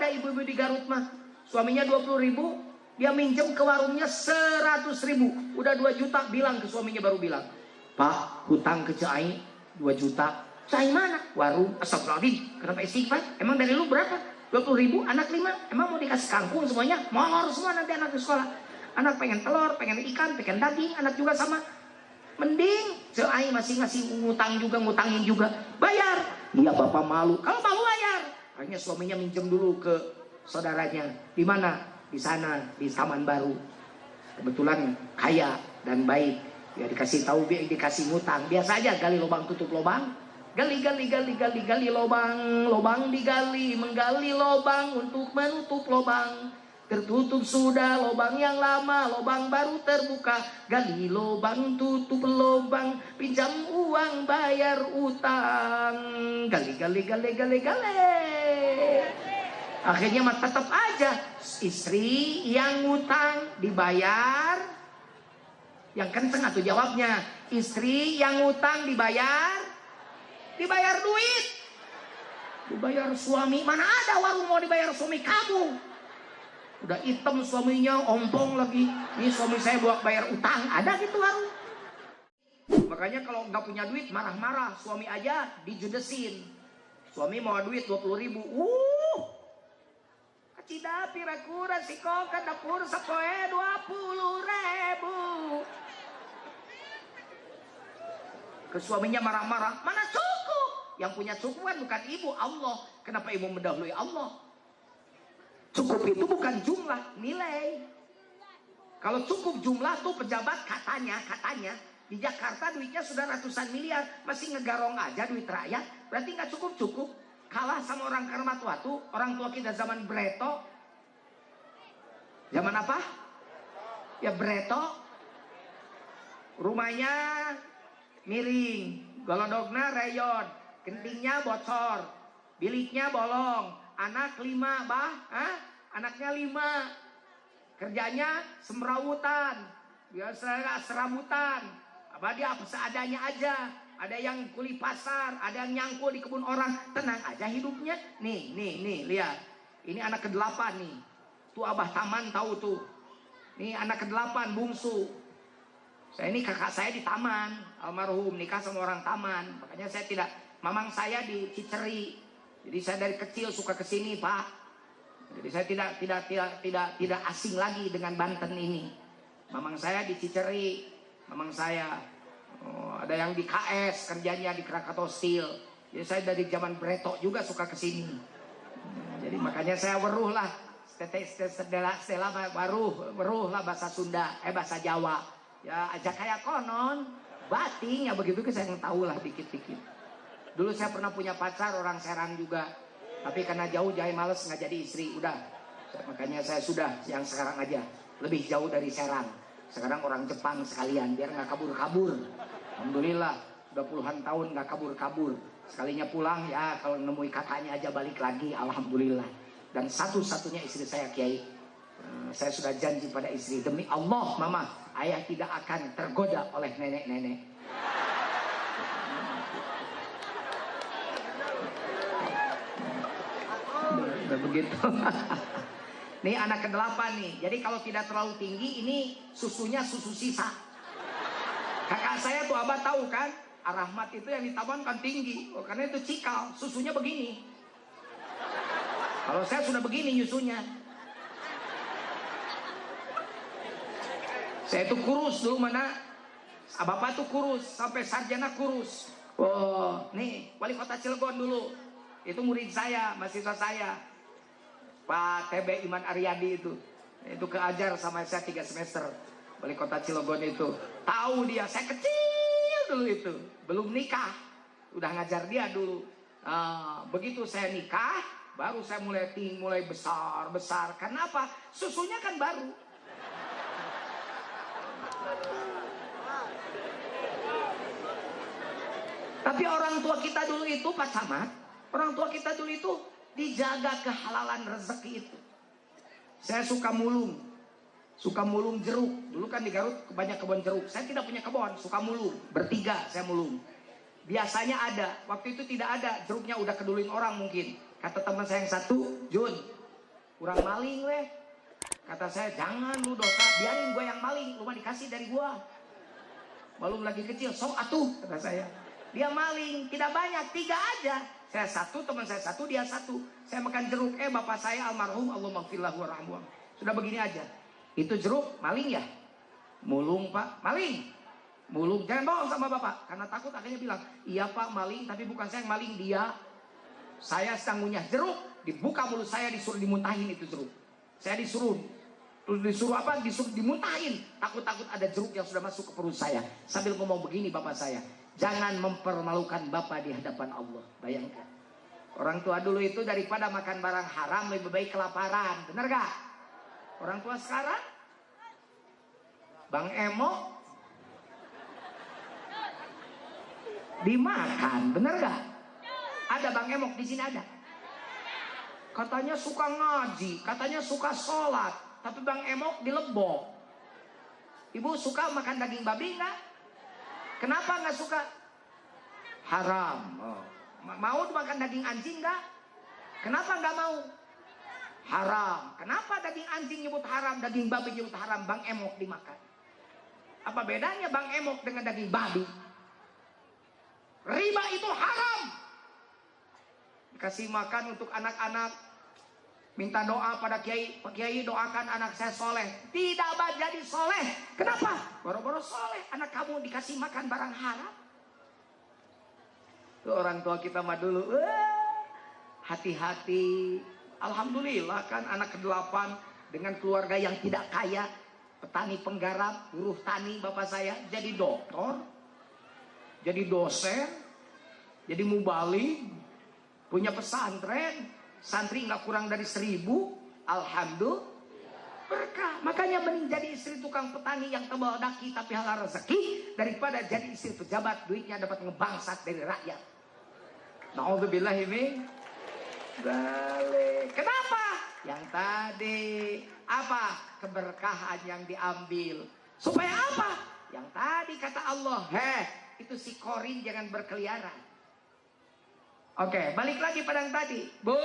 ada ibu-ibu di Garut mah. Suaminya 20.000, dia minjem ke warungnya 100.000. Udah 2 juta, bilang ke suaminya, baru bilang, Pak, hutang ke Cai 2 juta. Cai mana? Warung. Astagfirullahaladzim, kenapa istighfar? Emang dari lu berapa? 20.000, anak 5. Emang mau dikasih kangkung semuanya? Molor semua nanti anak di sekolah. Anak pengen telur, pengen ikan, pengen daging. Anak juga sama. Mending Cai masih ngasih ngutang juga, ngutangin juga. Bayar. Iya bapak malu. Kalau malu bayar. Akhirnya suaminya minjem dulu ke saudaranya. Di mana? Di sana, di Taman Baru. Kebetulan kaya dan baik. Ya dikasih tahu, dikasih ngutang. Biasa aja, gali lubang tutup lubang. Gali lubang digali, menggali lubang untuk menutup lubang. Tertutup sudah lubang yang lama, lubang baru terbuka. Gali lubang, tutup lubang, pinjam uang, bayar utang. Gali. Akhirnya mah tetap aja istri yang ngutang dibayar. Yang kenceng atuh jawabnya. Istri yang ngutang dibayar duit. Dibayar suami. Mana ada warung mau dibayar suami kamu? Udah hitam suaminya, ompong lagi. Ini suami saya buat bayar utang. Ada gitu warung. Makanya kalau nggak punya duit marah-marah. Suami aja dijudesin. Suami mau duit 20.000. Cida pirakura siko ke dapur sepoe 20.000. Ke suaminya marah-marah. Mana cukup? Yang punya cukup kan bukan ibu, Allah. Kenapa ibu mendahului Allah? Cukup itu bukan jumlah, nilai. Kalau cukup jumlah tuh pejabat katanya di Jakarta duitnya sudah ratusan miliar, masih ngegarong aja duit rakyat. Berarti nggak cukup. Kalah sama orang Karmatwatu, orang tua kita zaman Breto. Zaman apa? Ya Breto. Rumahnya miring, golodogna reyon, kentingnya bocor, biliknya bolong, anak 5, anaknya 5, kerjanya semrawutan, biasa serabutan, apa dia apa seadanya aja, ada yang kuli pasar, ada yang nyangkul di kebun orang, tenang aja hidupnya. Nih, lihat, ini anak ke-8 nih, tuh abah taman tahu tuh, nih anak ke-8 bungsu. Saya ini kakak saya di taman, almarhum nikah sama orang taman. Makanya saya tidak, mamang saya di Ciceri. Jadi saya dari kecil suka kesini Pak. Jadi saya tidak asing lagi dengan Banten ini. Mamang saya di Ciceri, mamang saya. Ada yang di KS kerjanya di Krakatau Steel. Jadi saya dari zaman Breto juga suka kesini. Jadi makanya saya weruh lah, Stella weruh lah bahasa Sunda, bahasa Jawa. Ya aja kayak konon bating ya begitu saya yang tahu lah dikit-dikit. Dulu saya pernah punya pacar orang Serang juga, tapi karena jauh jadi males nggak jadi istri, udah. Makanya saya sudah yang sekarang aja lebih jauh dari Serang. Sekarang orang Jepang sekalian biar nggak kabur-kabur. Alhamdulillah udah puluhan tahun nggak kabur-kabur. Sekalinya pulang ya kalau nemui kakaknya aja balik lagi, alhamdulillah. Dan satu-satunya istri saya Kiai. Saya sudah janji pada istri, demi Allah mama, ayah tidak akan tergoda oleh nenek-nenek. Udah begitu. Nih anak ke-8 nih. Jadi kalau tidak terlalu tinggi, ini susunya susu sisa. Kakak saya tuh abah tahu kan, Ar-Rahmat itu yang di taman kan tinggi. Karena itu cikal, susunya begini. Kalau saya sudah begini nyusunya. Saya itu kurus dulu mana, bapak tuh kurus, sampai sarjana kurus. Nih wali kota Cilegon dulu, itu murid saya, mahasiswa saya, Pak TB Iman Aryadi itu keajar sama saya 3 semester, wali kota Cilegon itu. Tahu dia, saya kecil dulu itu, belum nikah, udah ngajar dia dulu. Begitu saya nikah, baru saya mulai besar. Kenapa? Susunya kan baru. Tapi orang tua kita dulu itu Pak Camat, orang tua kita dulu itu dijaga kehalalan rezeki itu. Saya suka mulung jeruk. Dulu kan di Garut banyak kebun jeruk. Saya tidak punya kebun, suka mulung. Bertiga saya mulung. Biasanya ada, waktu itu tidak ada, jeruknya udah keduluin orang mungkin. Kata teman saya yang satu, Jun, kurang maling weh. Kata saya, jangan lu dosa, biarin gue yang maling, lu mah dikasih dari gue. Belum lagi kecil, sok atuh, kata saya. Dia maling, tidak banyak, 3 aja. Saya 1, teman saya 1, dia 1. Saya makan jeruk, bapak saya almarhum, Allahumma gfirlahu warhamhu. Sudah begini aja. Itu jeruk, maling ya? Mulung pak, maling. Mulung, jangan bohong sama bapak. Karena takut akhirnya bilang, iya pak maling, tapi bukan saya yang maling, dia. Saya sedang ngunyah jeruk, dibuka mulut saya, disuruh dimuntahin itu jeruk. Saya disuruh apa? Disuruh dimuntahin. Takut-takut ada jeruk yang sudah masuk ke perut saya. Sambil ngomong begini bapak saya, jangan mempermalukan bapak di hadapan Allah. Bayangkan. Orang tua dulu itu daripada makan barang haram lebih baik kelaparan. Benar gak? Orang tua sekarang Bang Emo dimakan. Benar gak? Ada Bang Emok di sini ada. Katanya suka ngaji, katanya suka sholat, tapi Bang Emok dilebok. Ibu suka makan daging babi nggak? Kenapa nggak suka? Haram. Oh. Mau makan daging anjing nggak? Kenapa nggak mau? Haram. Kenapa daging anjing nyebut haram, daging babi nyebut haram, Bang Emok dimakan? Apa bedanya Bang Emok dengan daging babi? Riba itu haram. Kasih makan untuk anak-anak, minta doa pada kiai, Pak Kiai doakan anak saya soleh. Tidak jadi soleh. Kenapa? Boro-boro soleh, anak kamu dikasih makan barang haram. Tuh orang tua kita mah dulu, hati-hati. Alhamdulillah kan anak ke-8 dengan keluarga yang tidak kaya, petani penggarap, buruh tani bapak saya, jadi dokter, jadi dosen, jadi mubalik. Punya pesantren, santri nggak kurang dari 1000, alhamdulillah berkah. Makanya mending jadi istri tukang petani yang tebal daki tapi halal rezeki daripada jadi istri pejabat duitnya dapat ngebangsat dari rakyat. Na'udzubillah min dzalik. Kenapa? Yang tadi apa? Keberkahan yang diambil. Supaya apa? Yang tadi kata Allah, itu si korin jangan berkeliaran. Oke, balik lagi pada yang tadi. Bu,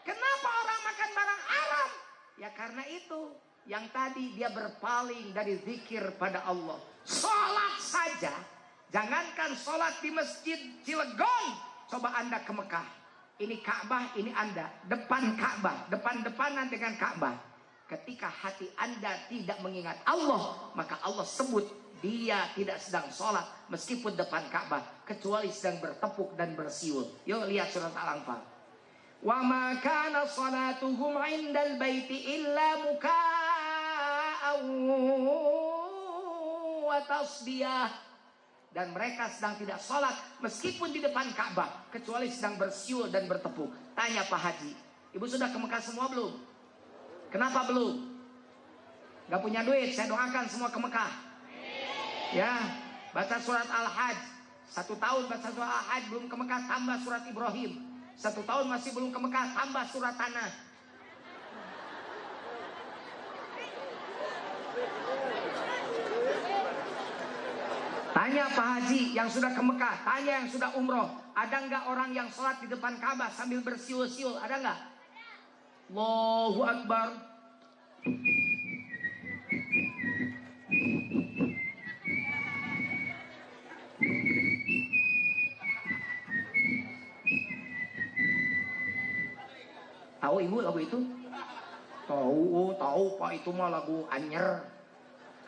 kenapa orang makan barang haram? Ya karena itu. Yang tadi dia berpaling dari zikir pada Allah. Sholat saja. Jangankan sholat di masjid Cilegon. Coba Anda ke Mekah. Ini Ka'bah, ini Anda. Depan Ka'bah. Depan-depanan dengan Ka'bah. Ketika hati Anda tidak mengingat Allah, maka Allah sebut dia tidak sedang sholat meskipun depan Ka'bah, kecuali sedang bertepuk dan bersiul. Yuk lihat surat Al-Anfal. Wa ma kana sholatuhum 'indal baiti illa muka'an wa tasbiyah. Dan mereka sedang tidak sholat meskipun di depan Ka'bah, kecuali sedang bersiul dan bertepuk. Tanya Pak Haji, ibu sudah ke Mekah semua belum? Kenapa belum? Gak punya duit, saya doakan semua ke Mekah. Ya, baca surat Al-Hajj. 1 tahun baca surat Al-Hajj belum ke Mekah, tambah surat Ibrahim. 1 tahun masih belum ke Mekah, tambah surat Tanah. Tanya Pak Haji yang sudah ke Mekah, tanya yang sudah umroh, ada nggak orang yang sholat di depan Ka'bah sambil bersiul-siul? Ada nggak? Allahu Akbar. Tahu ibu lagu itu? Tahu Pak, itu mah lagu Anyer.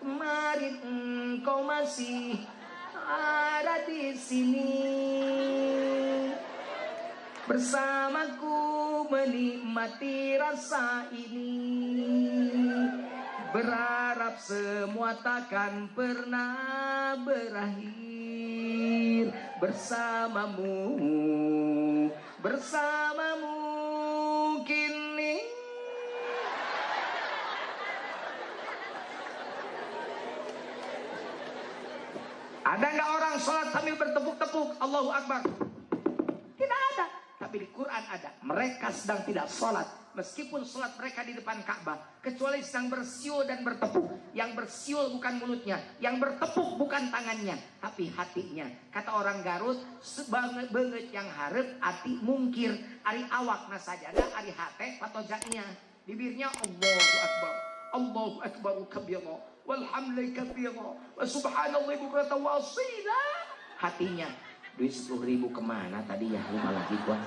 Kemarin engkau masih ada di sini bersamaku menikmati rasa ini, berharap semua takkan pernah berakhir bersamamu kini. Ada nggak orang sholat sambil bertepuk-tepuk Allahu Akbar? Tidak ada. Tapi di Quran ada, mereka sedang tidak sholat. Meskipun sholat mereka di depan Ka'bah, kecuali sedang bersiul dan bertepuk. Yang bersiul bukan mulutnya, yang bertepuk bukan tangannya, tapi hatinya. Kata orang Garut, sebanget yang harap hati mungkir. Ari awak nasajadah, ari hate patojanya. Bibirnya Allahu Akbar, Allahu Akbar kabira, walhamdulillah kabira, wa subhanallah bukratan wa asila. Hatinya, duit 10.000 kemana tadi ya, lupa lagi gua.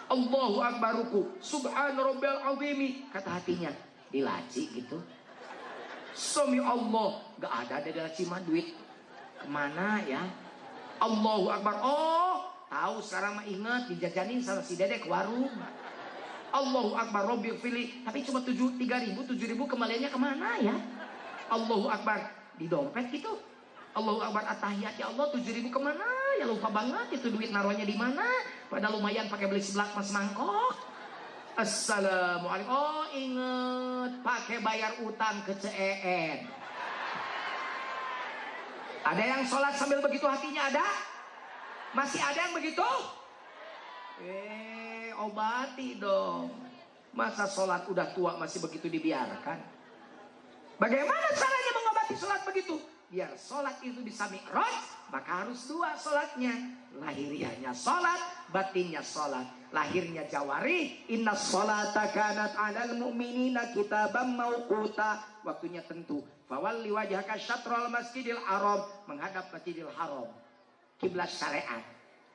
Allahu Akbar ruku, subhana rabbiyal azimi. Kata hatinya, di laci gitu. Sami Allah, gak ada di laci mah duit. Kemana ya? Allahu Akbar, oh tahu sekarang mah ingat dijajanin sama si Dede ke warung. Allahu Akbar Rabbil fili, tapi cuma 3.000, 7.000 kembaliannya kemana ya? Allahu Akbar, di dompet gitu. Allahu Akbar atahiyat ya Allah 7.000 kemana ya, lupa banget itu duit naruhnya di mana. Padahal lumayan pakai beli seblak mas mangkok. Assalamualaikum. Oh inget pakai bayar utang ke CEN. Ada yang sholat sambil begitu hatinya ada? Masih ada yang begitu? Obati dong. Masa sholat udah tua masih begitu dibiarkan? Bagaimana caranya mengobati sholat begitu? Biar sholat itu bisa mi'raj, maka harus 2 sholatnya. Lahiriahnya sholat, batinnya sholat. Lahirnya jawari, inna sholata kanat 'alal mu'minina kitaban mauquta. Waktunya tentu. Fawalli wajhaka syatrul masjidil haram, menghadap Masjidil Haram, kiblat syariat.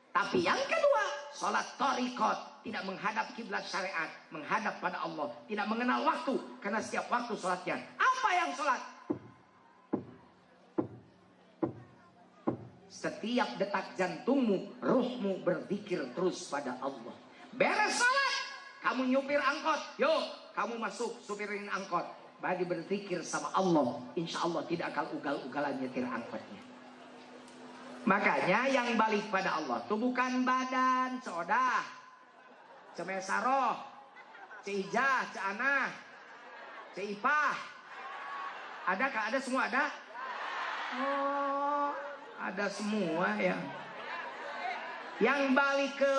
Tapi yang kedua, sholat thariqat, tidak menghadap kiblat syariat, menghadap pada Allah, tidak mengenal waktu, karena setiap waktu sholatnya. Apa yang sholat? Setiap detak jantungmu, ruhmu berzikir terus pada Allah. Beres sholat, kamu nyupir angkot, yuk kamu masuk supirin angkot, bagi berzikir sama Allah. Insya Allah tidak akan ugal-ugalan nyetir angkotnya. Makanya yang balik pada Allah itu bukan badan, seodah, cemesaroh, ceijah, ceanah, ceipah. Adakah? Ada semua ada? Oh, ada semua ya. Yang balik ke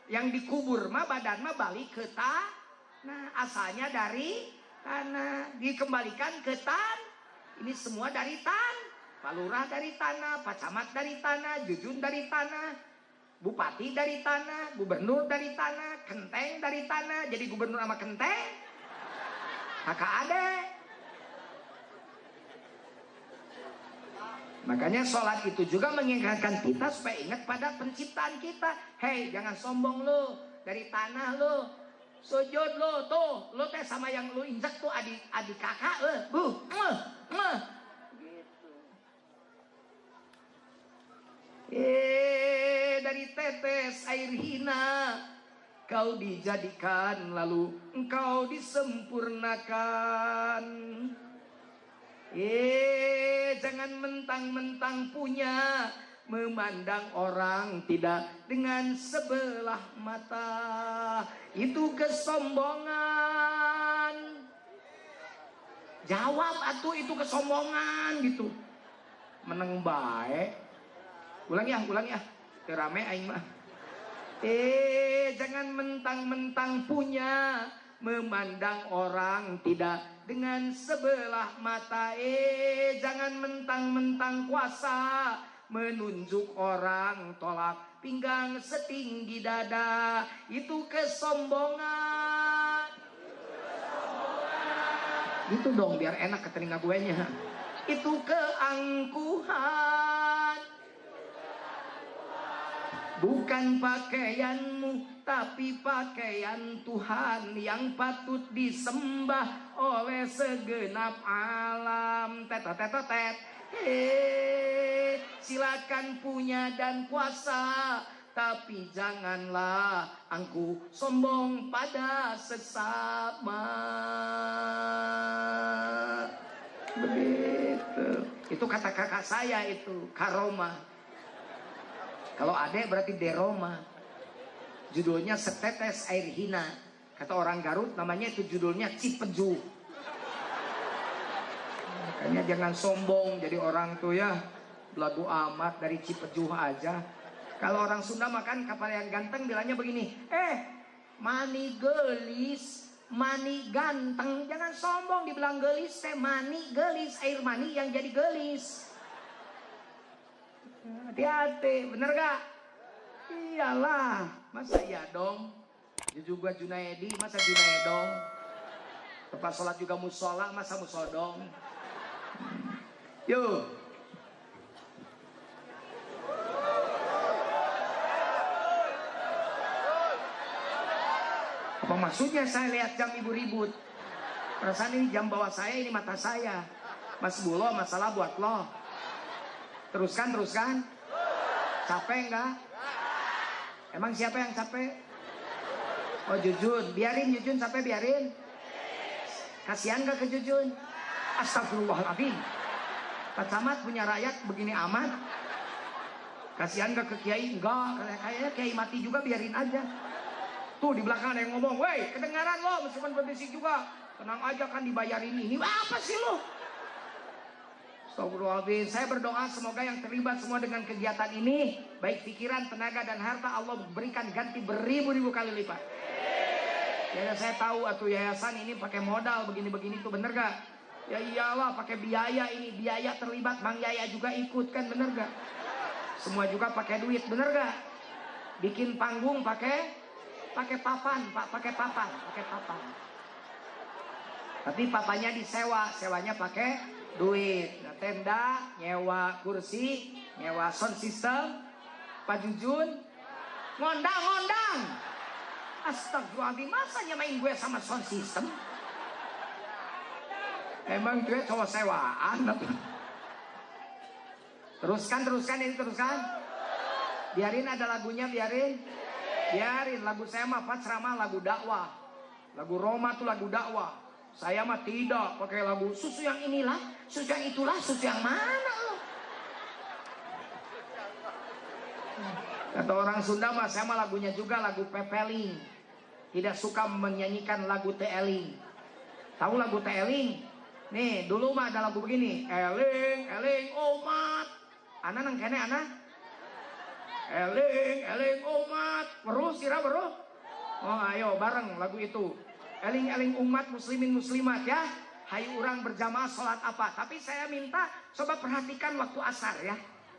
yang dikubur mah badan mah balik ke tanah, asalnya dari tanah, dikembalikan ke tanah. Ini semua dari tanah. Pak Lurah dari tanah, Pak Camat dari tanah, Jujun dari tanah, Bupati dari tanah, Gubernur dari tanah, Kenteng dari tanah. Jadi gubernur sama Kenteng kakak adek. Makanya sholat itu juga mengingatkan kita supaya ingat pada penciptaan kita. Hei, jangan sombong lo, dari tanah lo, sujud lo, tuh lo teh sama yang lo injak tuh adik kakak dari tetes air hina kau dijadikan, lalu engkau disempurnakan. Jangan mentang-mentang punya, memandang orang tidak dengan sebelah mata. Itu kesombongan. Jawab atuh, itu kesombongan gitu. Meneng baik. Ulang ya. Terame aing mah. Jangan mentang-mentang punya, memandang orang tidak dengan sebelah mata. Jangan mentang-mentang kuasa, menunjuk orang tolak pinggang setinggi dada. Itu kesombongan. Gitu dong biar enak ke telinga gue nya. Itu keangkuhan. Bukan pakaianmu, tapi pakaian Tuhan yang patut disembah oleh segenap alam. Silakan punya dan kuasa, tapi janganlah angkuh sombong pada sesama. Begitu. Itu kata kakak saya itu, Karoma. Kalau adek berarti deroma. Judulnya Setetes Air Hina. Kata orang Garut namanya itu judulnya Cipeju. Makanya jangan sombong jadi orang tuh ya. Belagu amat dari Cipeju aja. Kalau orang Sunda makan kapal yang ganteng bilangnya begini, mani gelis, mani ganteng. Jangan sombong dibilang gelis, mani gelis, air mani yang jadi gelis. Hati-hati, bener gak? Iyalah, masa iya dong? Juga Junaedi, masa Junaedong? Tempat sholat juga musola, masa musodong? Yuk. Apa maksudnya saya lihat jam ibu ribut? Perasaan ini jam bawah saya, ini mata saya. Mas Bulo, masalah buat lo. Teruskan. Capek enggak? Emang siapa yang capek? Oh Jujun, biarin Jujun capek, biarin. Kasihan gak ke Jujun? Astagfirullahaladzim. Pak Camat punya rakyat begini amat. Kasihan gak ke Kiai? Enggak, kayaknya Kiai mati juga, biarin aja. Tuh di belakang ada yang ngomong, woi kedengaran lo meskipun berbisik juga. Tenang aja kan dibayarin ini. Apa sih lo? Astagfirullahaladzim. Saya berdoa semoga yang terlibat semua dengan kegiatan ini, baik pikiran, tenaga, dan harta, Allah berikan ganti beribu-ribu kali lipat. Ya saya tahu atuh yayasan ini pakai modal begini-begini tuh, bener gak? Ya iyalah pakai biaya ini, biaya terlibat, Bang Yaya juga ikut kan, bener gak? Semua juga pakai duit, bener gak? Bikin panggung pakai papan, Pak, pakai papan. Tapi papanya disewa, sewanya pakai duit. Nah, tenda, nyewa kursi, nyewa sound system. Pak Jujun ngondang. Astagfirullahaladzim, masa nyamain gue sama sound system? Emang gue cowok sewaan apa? Teruskan. Biarin ada lagunya, biarin. Lagu saya mah ceramah, lagu dakwah. Lagu Roma tuh lagu dakwah. Saya mah tidak pakai lagu susu yang inilah, susu yang itulah, susu yang mana lo? Kata orang Sunda mah saya mah lagunya juga lagu pepeling. Tidak suka menyanyikan lagu teeling. Tahu lagu teeling? Nih dulu mah ada lagu begini, eling umat. Ana nang kene ana. Eling umat. Beruh sira beruh. Oh ayo bareng lagu itu. Eling umat muslimin muslimat ya. Hai urang berjamaah sholat apa. Tapi saya minta coba perhatikan waktu asar ya.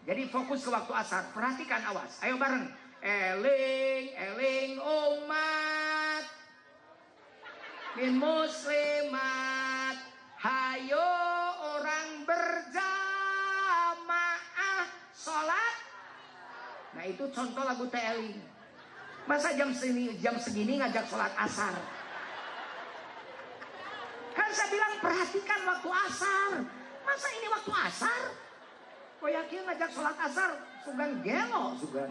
Jadi fokus ke waktu asar. Perhatikan, awas. Ayo bareng. Eling umat min muslimat. Hayo orang berjamaah sholat. Nah itu contoh lagu teeling. Masa jam segini ngajak sholat asar? Kan saya bilang perhatikan waktu asar. Masa ini waktu asar? Kok yakin ngajak sholat asar? Sugan gelo, sugan.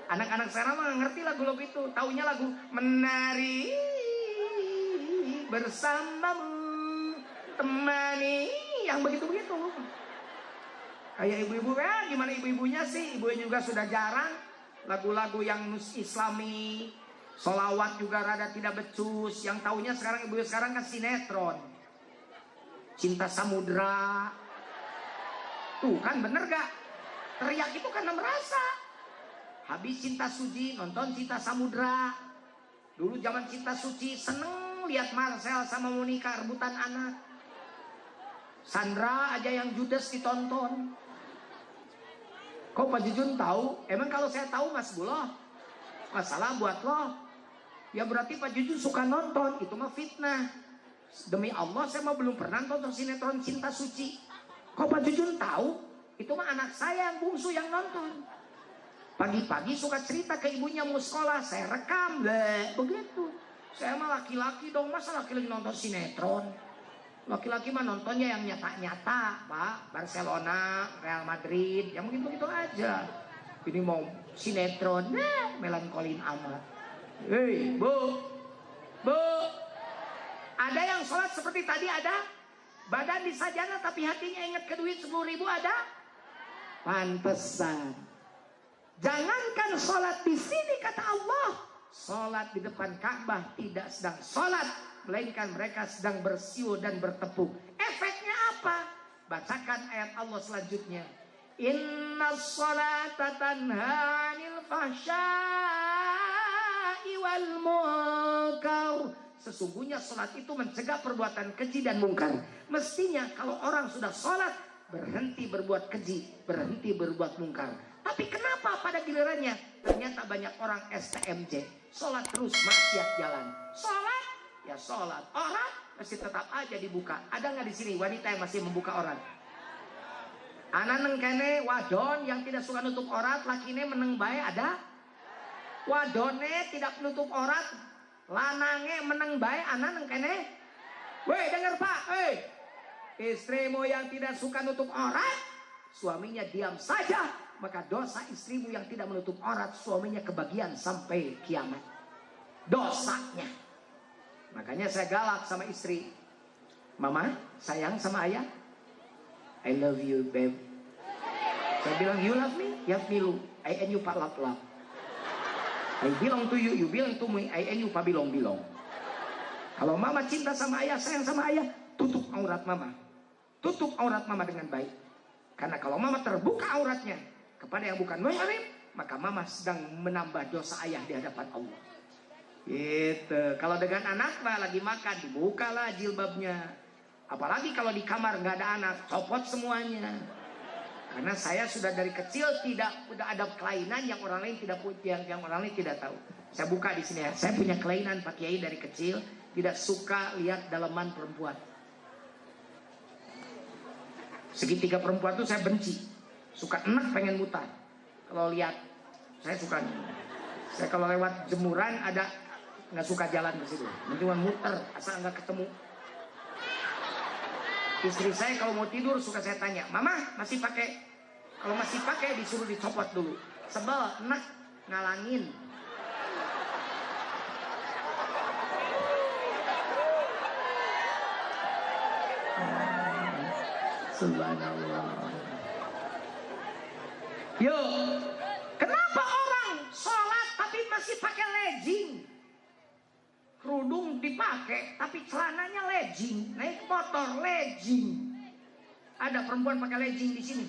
Anak-anak sekarang mah ngerti lagu-lagu itu. Taunya lagu menari bersamamu, temani, yang begitu-begitu. Kayak ibu-ibu ya, gimana ibu-ibunya sih? Ibunya juga sudah jarang. Lagu-lagu yang islami, sholawat juga rada tidak becus. Yang taunya sekarang ibu sekarang kan sinetron, Cinta Samudra. Tuh kan bener gak? Teriak itu karena merasa. Habis Cinta Suci nonton Cinta Samudra. Dulu zaman Cinta Suci seneng lihat Marcel sama Monica rebutan anak. Sandra aja yang judes ditonton. Kok Pak Jujun tahu? Emang kalau saya tahu Mas Buloh, masalah buat lo. Ya berarti Pak Jujun suka nonton. Itu mah fitnah. Demi Allah saya mah belum pernah nonton sinetron Cinta Suci. Kok Pak Jujun tahu? Itu mah anak saya yang bungsu yang nonton. Pagi-pagi suka cerita ke ibunya mau sekolah, saya rekam deh, begitu. Saya mah laki-laki dong, masa laki-laki nonton sinetron? Laki-laki mah nontonnya yang nyata-nyata, Pak. Barcelona, Real Madrid, yang begitu-begitu aja. Ini mau sinetron, melankolin amat. Hei, Bu, ada yang sholat seperti tadi ada? Badan di sajana tapi hatinya ingat ke duit 10.000 ada? Pantesan. Jangankan sholat di sini kata Allah, sholat di depan Ka'bah tidak sedang sholat, melainkan mereka sedang bersiul dan bertepuk. Efeknya apa? Bacakan ayat Allah selanjutnya. Innas salata tanha 'anil fahsya'i wal munkar. Sesungguhnya salat itu mencegah perbuatan keji dan mungkar. Mestinya kalau orang sudah salat berhenti berbuat keji, berhenti berbuat mungkar. Tapi kenapa pada gilirannya ternyata banyak orang STMJ, salat terus maksiat jalan. Salat ya salat, orang masih tetap aja dibuka. Ada nggak di sini wanita yang masih membuka orang? Anak neng kene wadon yang tidak suka nutup aurat, lakine meneng bae ada? Wadone tidak menutup aurat, lanange meneng bae anak neng kene? Weh denger Pak, istrimu yang tidak suka nutup aurat, suaminya diam saja, maka dosa istrimu yang tidak menutup aurat, suaminya kebagian sampai kiamat. Dosanya. Makanya saya galak sama istri. Mama, sayang sama ayah. I love you, babe. Saya bilang, you love me? You love me, lu. I and you, Pak lap-lap. I belong to you, you belong to me. I and you, Pak bilong-bilong. Kalau mama cinta sama ayah, sayang sama ayah, tutup aurat mama. Tutup aurat mama dengan baik. Karena kalau mama terbuka auratnya kepada yang bukan muhrim, maka mama sedang menambah dosa ayah di hadapan Allah. Gitu. Kalau dengan anak mah lagi makan, dibukalah jilbabnya. Apalagi kalau di kamar nggak ada anak, copot semuanya. Karena saya sudah dari kecil tidak ada kelainan yang orang lain tidak punya, yang orang lain tidak tahu. Saya buka di sini ya. Saya punya kelainan Pak Kiai dari kecil, tidak suka lihat daleman perempuan. Segitiga perempuan tuh saya benci. Suka enak pengen mutar. Kalau lihat, saya suka. Saya kalau lewat jemuran ada nggak suka jalan ke situ. Cuma muter, asal nggak ketemu. Istri saya kalau mau tidur suka saya tanya, Mama masih pakai? Kalau masih pakai disuruh dicopot dulu. Sebel, enak, ngalangin. Subhanallah. Yo, kenapa orang sholat tapi masih pakai legging? Kerudung dipakai, tapi celananya legging. Naik motor legging. Ada perempuan pakai legging di sini.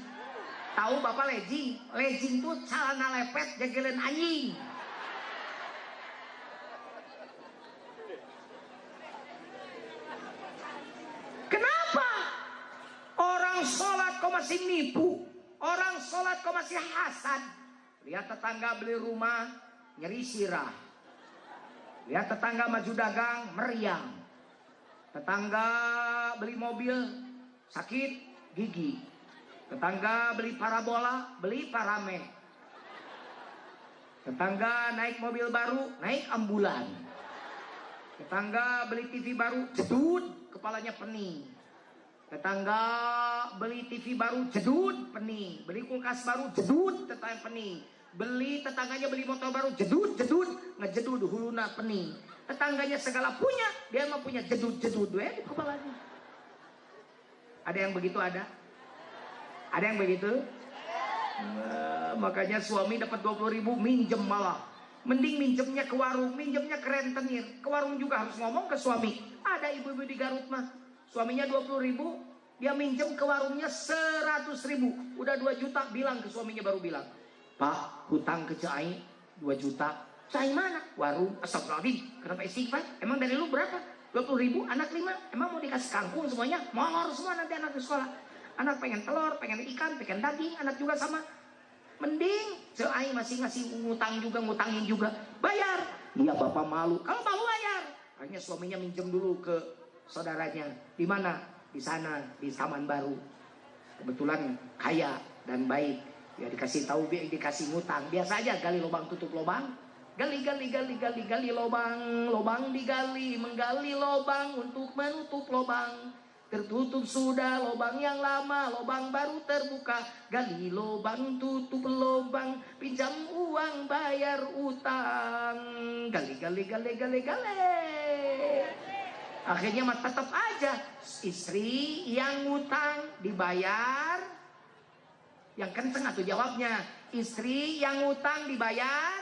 Tahu Bapak legging? Legging itu celana lepet jagelen anjing. Kenapa? Orang sholat kok masih nipu? Orang sholat kok masih hasad? Lihat tetangga beli rumah, nyeri sirah. Lihat tetangga maju dagang, meriang. Tetangga beli mobil, sakit gigi. Tetangga beli parabola, beli parame. Tetangga naik mobil baru, naik ambulan. Tetangga beli TV baru, jedut, kepalanya pening. Tetangga beli TV baru, jedut, pening. Beli kulkas baru, jedut, tetangga pening. Tetangganya beli motor baru, jedut, ngejedut huluna pening. Tetangganya segala punya, dia mah punya jedut di kepalanya. Ada yang begitu ada? Ada yang begitu? Makanya suami dapat 20.000 minjem malah. Mending minjemnya ke warung, minjemnya ke rentenir. Ke warung juga harus ngomong ke suami. Ada ibu-ibu di Garut mah, suaminya 20.000, dia minjem ke warungnya 100.000. Udah 2 juta, bilang ke suaminya, baru bilang, Pak, hutang ke Cai 2 juta. Cai mana? Warung. Astagfirullahaladzim. Kenapa istighfar? Emang dari lu berapa? 20.000, anak 5. Emang mau dikasih kangkung semuanya? Molor semua nanti anak ke sekolah. Anak pengen telur, pengen ikan, pengen daging. Anak juga sama. Mending Cai masih ngasih ngutang juga, ngutangin juga. Bayar. Iya bapak malu. Kalau malu bayar. Akhirnya suaminya minjem dulu ke saudaranya. Di mana? Di sana, di Taman Baru. Kebetulan kaya dan baik. Ya dikasih tahu, dikasih ngutang. Biasa aja gali lubang tutup lubang. Gali lubang digali, menggali lubang untuk menutup lubang. Tertutup sudah lubang yang lama, lubang baru terbuka. Gali lubang, tutup lubang, pinjam uang, bayar utang. Gali. Akhirnya mah tetap aja istri yang ngutang dibayar. Yang kenceng atau jawabnya, istri yang ngutang dibayar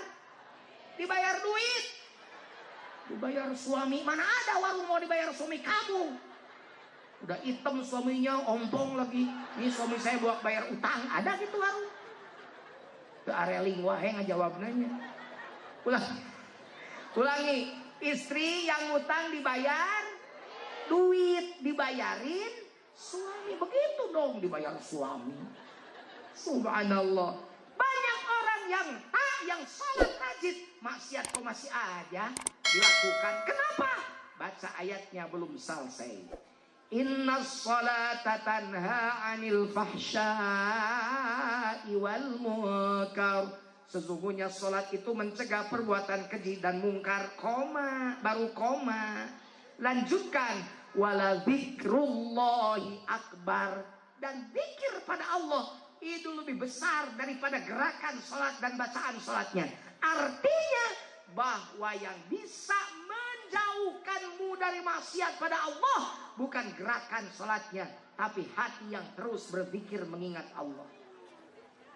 duit, dibayar suami. Mana ada warung mau dibayar suami kamu? Udah hitam suaminya, ompong lagi. Ini suami saya buat bayar utang, ada gitu warung. Ke areling wae ngajawab nanya. Ulangi, istri yang utang dibayar, duit dibayarin suami. Begitu dong dibayar suami. Subhanallah. Banyak orang yang sholat rajin, maksiat kok masih aja dilakukan. Kenapa? Baca ayatnya belum selesai. Inna sholata tanha anil fahsya'i wal munkar. Sesungguhnya sholat itu mencegah perbuatan keji dan mungkar. Koma, baru koma. Lanjutkan. Wala dzikrullahi akbar. Dan zikir pada Allah itu lebih besar daripada gerakan sholat dan bacaan sholatnya. Artinya bahwa yang bisa menjauhkanmu dari maksiat pada Allah bukan gerakan sholatnya, tapi hati yang terus berzikir mengingat Allah.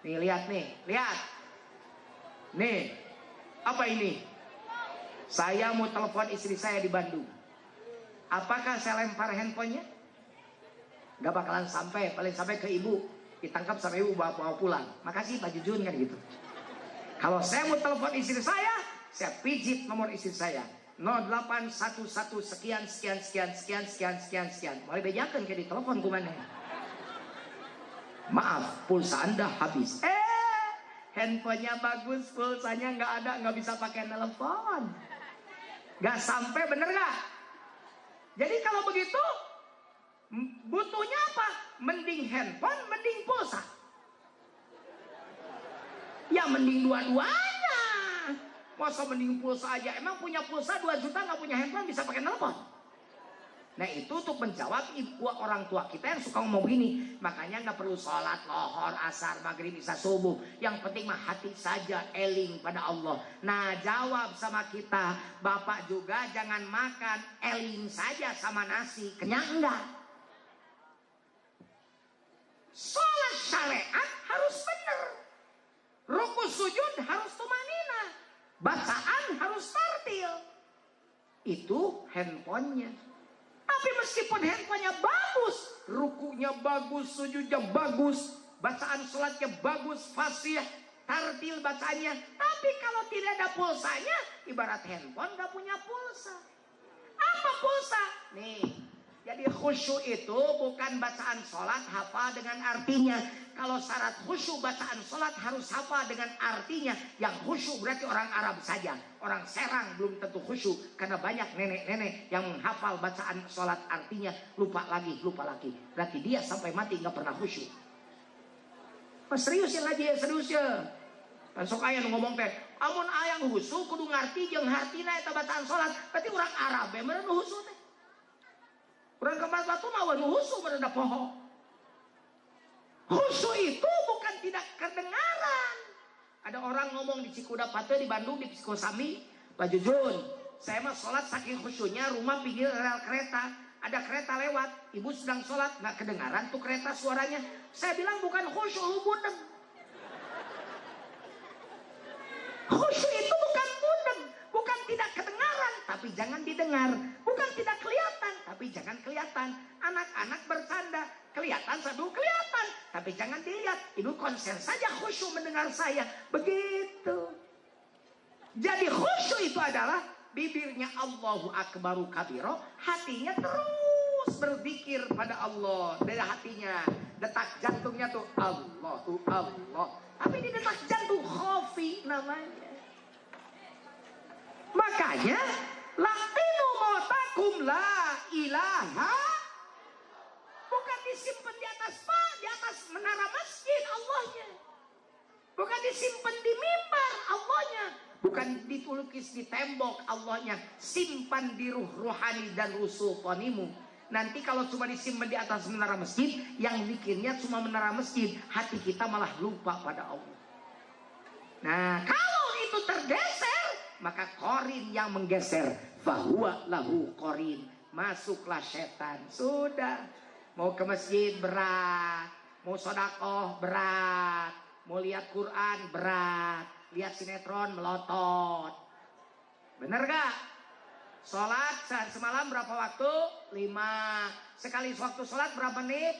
Nih lihat nih, lihat. Nih, apa ini? Saya mau telepon istri saya di Bandung. Apakah saya lempar handphonenya? Gak bakalan sampai, paling sampai ke ibu. Ditangkap sama ibu bawa pulang. Makasih Pak Jujun kan gitu. Kalau saya mau telepon istri saya pijit nomor istri saya. 0811 sekian sekian sekian sekian sekian sekian sekian. Mulai bejakan kayak di telepon kumane. Maaf, pulsa Anda habis. Handphonenya bagus, pulsanya nggak ada, nggak bisa pakai telepon. Nggak sampai, bener nggak? Jadi kalau begitu, butuhnya apa? Mending handphone, mending pulsa. Ya mending dua-duanya. Masa mending pulsa aja? Emang punya pulsa 2 juta nggak punya handphone bisa pakai telepon? Nah itu untuk menjawab ibu orang tua kita yang suka ngomong gini. Makanya nggak perlu sholat lohor, asar, maghrib, isya, subuh. Yang penting mah hati saja eling pada Allah. Nah jawab sama kita, bapak juga jangan makan eling saja sama nasi, kenyang enggak? Sholat syariat harus benar. Ruku sujud harus tumanina. Bacaan harus tartil. Itu handphonenya. Tapi meskipun handphonenya bagus, rukunya bagus, sujudnya bagus, bacaan sholatnya bagus, fasih, tartil bacaannya. Tapi kalau tidak ada pulsanya, ibarat handphone gak punya pulsa. Apa pulsa? Nih, jadi khusyuk itu bukan bacaan sholat hafal dengan artinya. Kalau syarat khusyuk bacaan sholat harus hafal dengan artinya. Yang khusyuk berarti orang Arab saja. Orang Serang belum tentu khusyuk. Karena banyak nenek-nenek yang menghafal bacaan sholat artinya lupa lagi, lupa lagi. Berarti dia sampai mati gak pernah khusyuk. Serius ya lagi ya, serius ya. Dan sok aya ngomong teh, amun ayang khusyuk kudu ngarti jeung hartina eta bacaan sholat. Berarti orang Arab ya bener khusyuk teh. Orang Kembar Batu mah nu khusyuk bener poho. Khusyuk itu bukan tidak kedengaran. Ada orang ngomong di Cikudapate di Bandung di Psikosami, Pak Jujun, saya mah sholat saking khusyuknya rumah pinggir rel kereta, ada kereta lewat, ibu sedang sholat nggak kedengaran tuh kereta suaranya. Saya bilang bukan khusyuk, lu budeg. Khusyuk itu bukan budeg, bukan tidak kedengaran, tapi jangan didengar. Bukan tidak kelihatan, tapi jangan kelihatan. Anak-anak bercanda, kelihatan sadu kelihatan, tapi jangan dilihat. Ibu konsen saja khusyuk mendengar saya. Begitu. Jadi khusyuk itu adalah bibirnya Allahu Akbaru kabiro, hatinya terus berzikir pada Allah. Dari hatinya, detak jantungnya tuh Allahu Allah. Tapi di detak jantung khofi namanya. Makanya laqinu mautakum la ilaha, bukan disimpan di atas menara masjid Allahnya, bukan disimpan di mimbar Allahnya, bukan ditulukis di tembok Allahnya. Simpan di ruh rohani dan rusultonimu. Nanti kalau cuma disimpan di atas menara masjid, yang zikirnya cuma menara masjid, hati kita malah lupa pada Allah. Nah kalau itu tergeser, maka korin yang menggeser, fahuwa lahu korin, masuklah setan. Sudah, mau ke masjid berat, mau sodakoh berat, mau lihat Quran berat, lihat sinetron melotot. Bener gak? Sholat semalam berapa waktu? 5. Sekali waktu sholat berapa menit?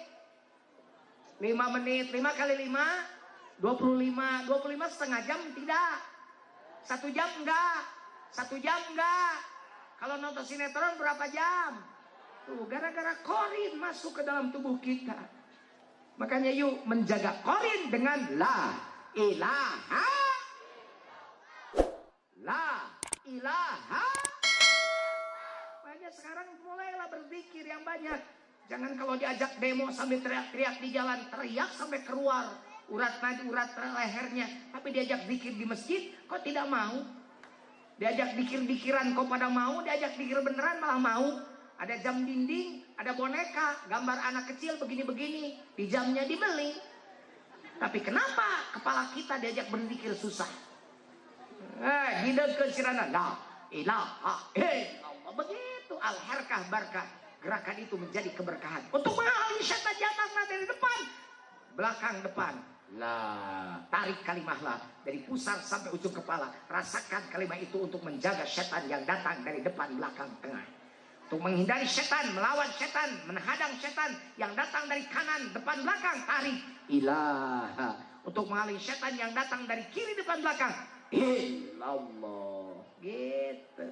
5 menit. 5 kali 5 25. 25 setengah jam tidak. 1 jam enggak. 1 jam enggak. Kalau nonton sinetron berapa jam? Tuh, gara-gara korin masuk ke dalam tubuh kita. Makanya yuk menjaga korin dengan la ilaha. La ilaha. Makanya sekarang mulailah berzikir yang banyak. Jangan kalau diajak demo sambil teriak-teriak di jalan, teriak sampai keluar urat lehernya. Tapi diajak zikir di masjid, kok tidak mau? Diajak dikir-dikiran kok pada mau, diajak dikir beneran malah mau. Ada jam dinding, ada boneka, gambar anak kecil begini-begini, di jamnya dibeli. Tapi kenapa kepala kita diajak berzikir susah? Hidup ke sirana, la ilaha illallah. Begitu al-harkah barkah. Gerakan itu menjadi keberkahan. Untuk menghalangi syaitan jatuh dari depan, belakang, depan. Lah, tarik kalimah la dari pusar sampai ujung kepala. Rasakan kalimah itu untuk menjaga syaitan yang datang dari depan, belakang, tengah. Untuk menghindari syaitan, melawan syaitan, menghadang syaitan yang datang dari kanan, depan, belakang, tarik ilaha. Untuk menghalangi syaitan yang datang dari kiri, depan, belakang, illallah. Gitu.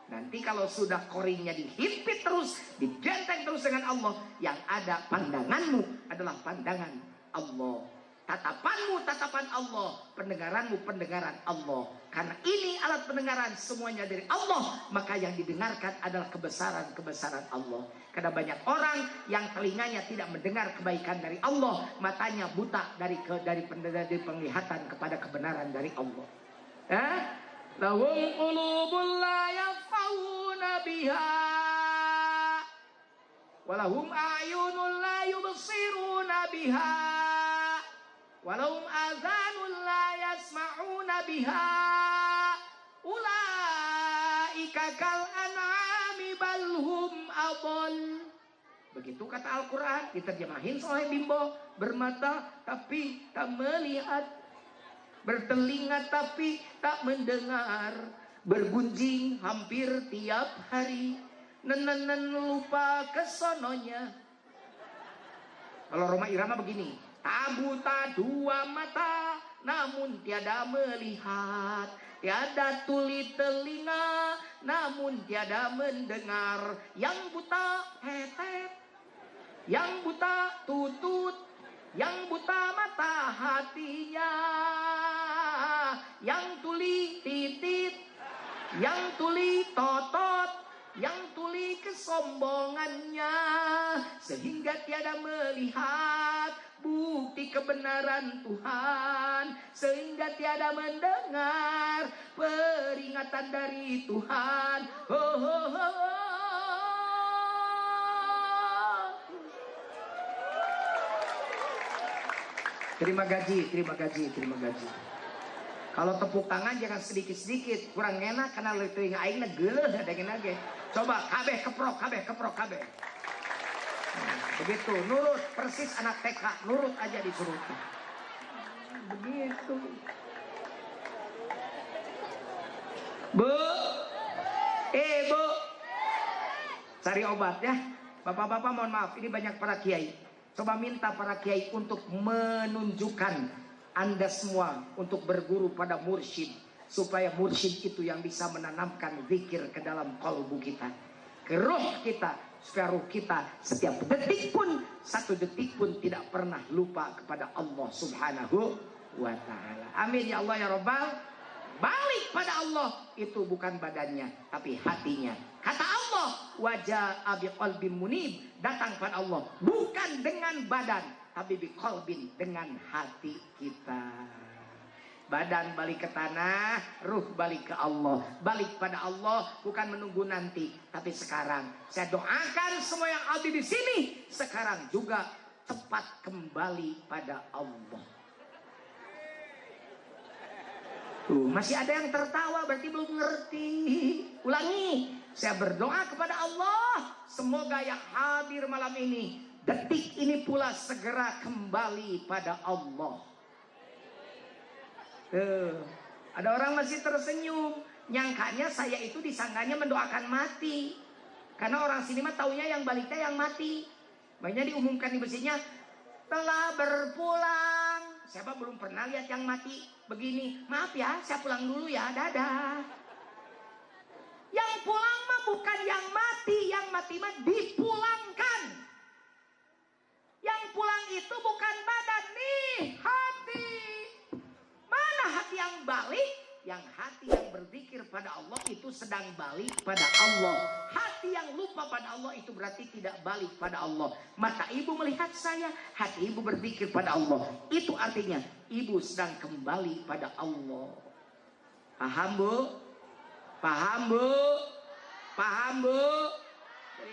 Nanti kalau sudah koringnya dihimpit terus, digenteng terus dengan Allah, yang ada pandanganmu adalah pandangan Allah. Tatapanmu tatapan Allah, pendengaranmu pendengaran Allah. Karena ini alat pendengaran semuanya dari Allah, maka yang didengarkan adalah kebesaran-kebesaran Allah. Karena banyak orang yang telinganya tidak mendengar kebaikan dari Allah, matanya buta dari penglihatan kepada kebenaran dari Allah. Lahum qulubun la yafqahuna biha walahum a'yunun la yubsiruna biha walahum adhanun la yasma'una biha ulaika kal an'ami bal hum adall. Begitu kata Al-Quran, diterjemahin oleh Bimbo. Bermata tapi tak melihat, bertelinga tapi tak mendengar, bergunjing hampir tiap hari, nenen lupa kesononya. Kalau Roma Irama begini, tak buta dua mata namun tiada melihat, tiada tuli telinga namun tiada mendengar, yang buta hetet, yang buta tutut, yang buta mata hatinya, yang tuli titit, yang tuli totot, yang tuli kesombongannya, sehingga tiada melihat bukti kebenaran Tuhan, sehingga tiada mendengar peringatan dari Tuhan. Terima gaji, terima gaji, terima gaji. Kalau tepuk tangan jangan sedikit-sedikit, kurang enak karena telinga aing geuleuh adegeuna ge. Coba kabeh keprok, kabeh keprok, kabeh. Begitu, nurut persis anak TK, nurut aja disuruh. Begitu. Bu. Bu. Cari obat ya. Bapak-bapak mohon maaf, ini banyak para kiai. Coba minta para kiai untuk menunjukkan Anda semua untuk berguru pada mursyid, supaya mursyid itu yang bisa menanamkan zikir ke dalam kalbu kita, ke roh kita, supaya roh kita setiap detik pun, satu detik pun tidak pernah lupa kepada Allah Subhanahu wa ta'ala. Amin ya Allah ya Rabbal. Balik pada Allah, itu bukan badannya tapi hatinya. Kata Allah, wajah abi qalbin munib, datang pada Allah bukan dengan badan tapi bi qalbin, dengan hati kita. Badan balik ke tanah, ruh balik ke Allah. Balik pada Allah bukan menunggu nanti, tapi sekarang. Saya doakan semua yang ada di sini sekarang juga cepat kembali pada Allah. Masih ada yang tertawa, berarti belum ngerti. Ulangi, saya berdoa kepada Allah, semoga yang hadir malam ini, detik ini pula segera kembali pada Allah. Ada orang masih tersenyum, Nyangkanya saya itu disangkanya mendoakan mati. Karena orang sini mah taunya yang baliknya yang mati. Makanya diumumkan di masjidnya, telah berpulang. Siapa belum pernah lihat yang mati begini? Maaf ya, saya pulang dulu ya, dadah. Yang pulang mah bukan yang mati mah dipulangkan. Yang pulang itu bukan badan nih, hati. Mana hati yang balik? Yang hati yang berzikir pada Allah itu sedang balik pada Allah. Hati yang lupa pada Allah itu berarti tidak balik pada Allah. Maka ibu melihat saya, hati ibu berzikir pada Allah. Itu artinya ibu sedang kembali pada Allah. Paham bu? Paham bu? Paham bu?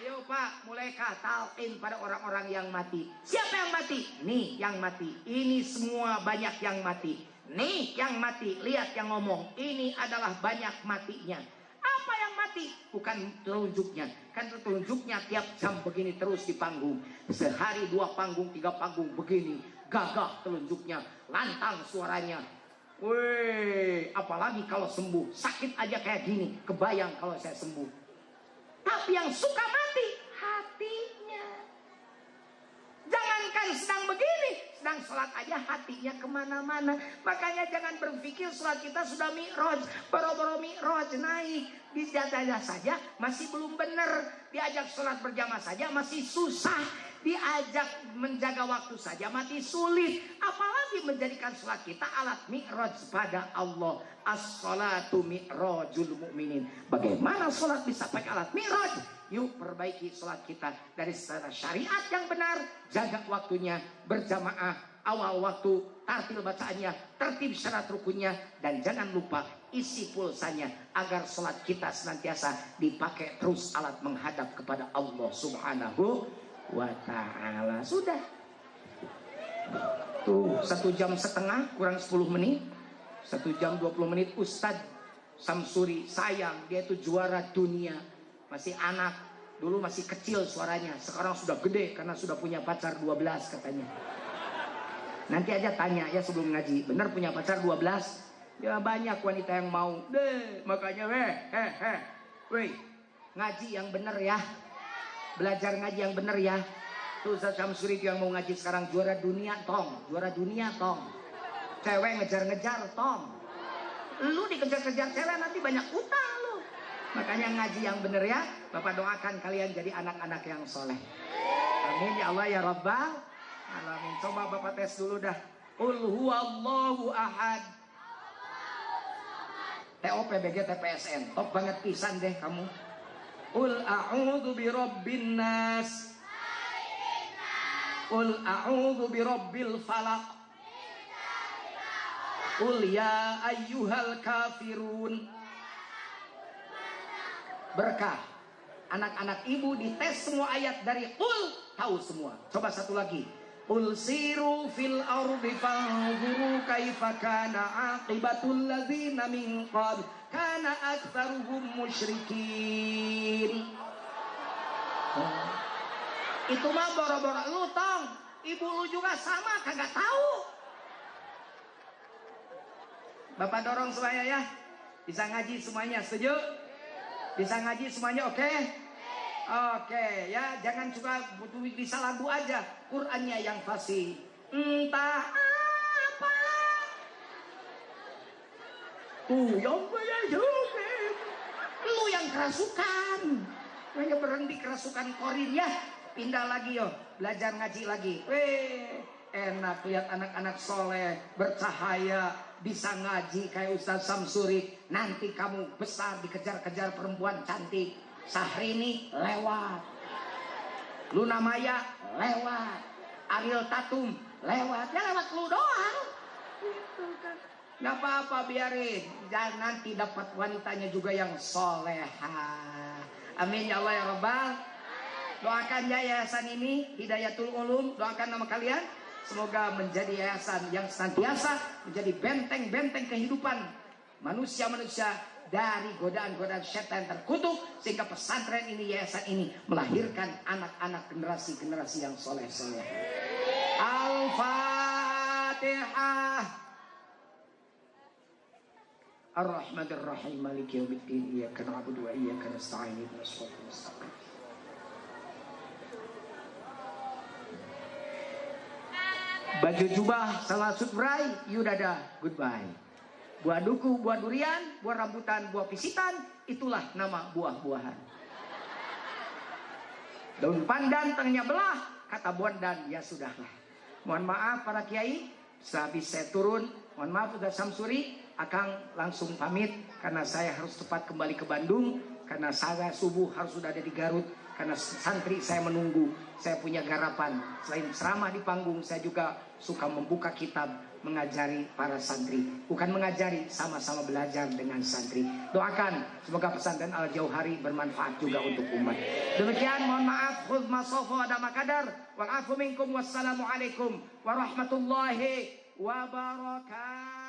Yuk Pak, mulai talqin pada orang-orang yang mati. Siapa yang mati? Nih yang mati. Ini semua banyak yang mati. Nih yang mati, lihat yang ngomong. Ini adalah banyak matinya. Apa yang mati? Bukan telunjuknya. Kan telunjuknya tiap jam begini terus di panggung. Sehari 2 panggung, 3 panggung begini. Gagah telunjuknya, lantang suaranya. Wih, apalagi kalau sembuh. Sakit aja kayak gini, kebayang kalau saya sembuh. Tapi yang suka mati, hatinya. Jangankan sedang begini, sedang sholat aja hatinya kemana-mana. Makanya jangan berpikir sholat kita sudah mi'raj. Boro-boro mi'raj naik. Dijajah saja masih belum benar. Diajak sholat berjamaah saja masih susah. Diajak menjaga waktu saja mati sulit. Apalagi menjadikan sholat kita alat mi'raj pada Allah. As-sholatu mi'rajul mu'minin. Bagaimana sholat bisa pakai alat mi'raj? Yuk perbaiki sholat kita dari secara syariat yang benar. Jaga waktunya, berjamaah, awal waktu, tartil bacaannya, tertib syarat rukunnya. Dan jangan lupa isi pulsanya agar sholat kita senantiasa dipakai terus alat menghadap kepada Allah subhanahu wa ta'ala. Sudah tuh 1 jam setengah kurang 10 menit, 1 jam 20 menit. Ustadz Samsuri sayang, dia itu juara dunia. Masih anak, dulu masih kecil suaranya, sekarang sudah gede karena sudah punya pacar 12 katanya. Nanti aja tanya ya sebelum ngaji, bener punya pacar 12? Ya banyak wanita yang mau deh. Makanya weh ngaji yang bener ya, belajar ngaji yang bener ya. Tuh Ustaz Syamsuri yang mau ngaji sekarang juara dunia tong, juara dunia tong. Cewek ngejar-ngejar tong. Lu dikejar-kejar cewek nanti banyak utang lu. Makanya ngaji yang bener ya. Bapak doakan kalian jadi anak-anak yang soleh. Amin ya Allah ya Rabbal alamin. Coba Bapak tes dulu dah. Qul huwallahu ahad. TOPBG TPSN. Top banget pisan deh kamu. Qul a'udzu birabbin nas. Qul a'udzu birabbil falaq. Qul ya ayyuhal kafirun. Berkah. Anak-anak ibu dites semua ayat dari Qul, tahu semua. Coba satu lagi. Qul siru fil ardi fanzuru kaifa kana aqibatul ladzina min qabl kana aktsaruhum musyrikin. Itu mah boro-boro lu tong. Ibu lu juga sama kagak tahu. Bapak dorong semuanya ya. Bisa ngaji semuanya, setuju? Bisa ngaji semuanya, oke? Oke, ya jangan juga bisa lagu aja. Qur'annya yang fasih. Entah apa. Yang banyak juga. Lu yang kerasukan. Hanya berhenti kerasukan korin ya. Pindah lagi yo, belajar ngaji lagi. Weh, enak lihat anak-anak soleh, bercahaya, bisa ngaji kayak Ustaz Samsuri. Nanti kamu besar dikejar-kejar perempuan cantik. Sahrini lewat, Luna Maya lewat, Ariel Tatum lewat. Ya lewat lu doang. Gitu kan. Gak apa-apa biarin. Jangan nanti dapat wanitanya juga yang soleha. Amin ya Allah ya Rabbal. Doakan ya yayasan ini Hidayatul Ulum. Doakan nama kalian. Semoga menjadi yayasan yang senantiasa menjadi benteng-benteng kehidupan manusia-manusia dari godaan-godaan setan terkutuk. Sehingga pesantren ini, yayasan ini melahirkan anak-anak generasi-generasi yang soleh-soleh. Al-Fatihah. Ar-Rahmanir Rahim. Maliki yaumiddin. Iyyaka na'budu wa iyyaka nasta'in. Ihdinas siratal mustaqim. Baju jubah, salah sutrai, yudada, goodbye. Buah duku, buah durian, buah rambutan, buah pisitan, itulah nama buah-buahan. Daun pandan tengahnya belah, kata bondan, ya sudahlah. Mohon maaf para kiai, sehabis saya turun, mohon maaf Ustaz Samsuri, Akang langsung pamit karena saya harus cepat kembali ke Bandung, karena saya subuh harus sudah ada di Garut, karena santri saya menunggu. Saya punya garapan, selain ceramah di panggung, saya juga suka membuka kitab, mengajari para santri. Bukan mengajari, sama-sama belajar dengan santri. Doakan semoga pesantren Al-Jauhari bermanfaat juga untuk umat. Demikian, mohon maaf, khudz masafah ada makadar, wal afu minkum, wassalamualaikum warahmatullahi wabarakatuh.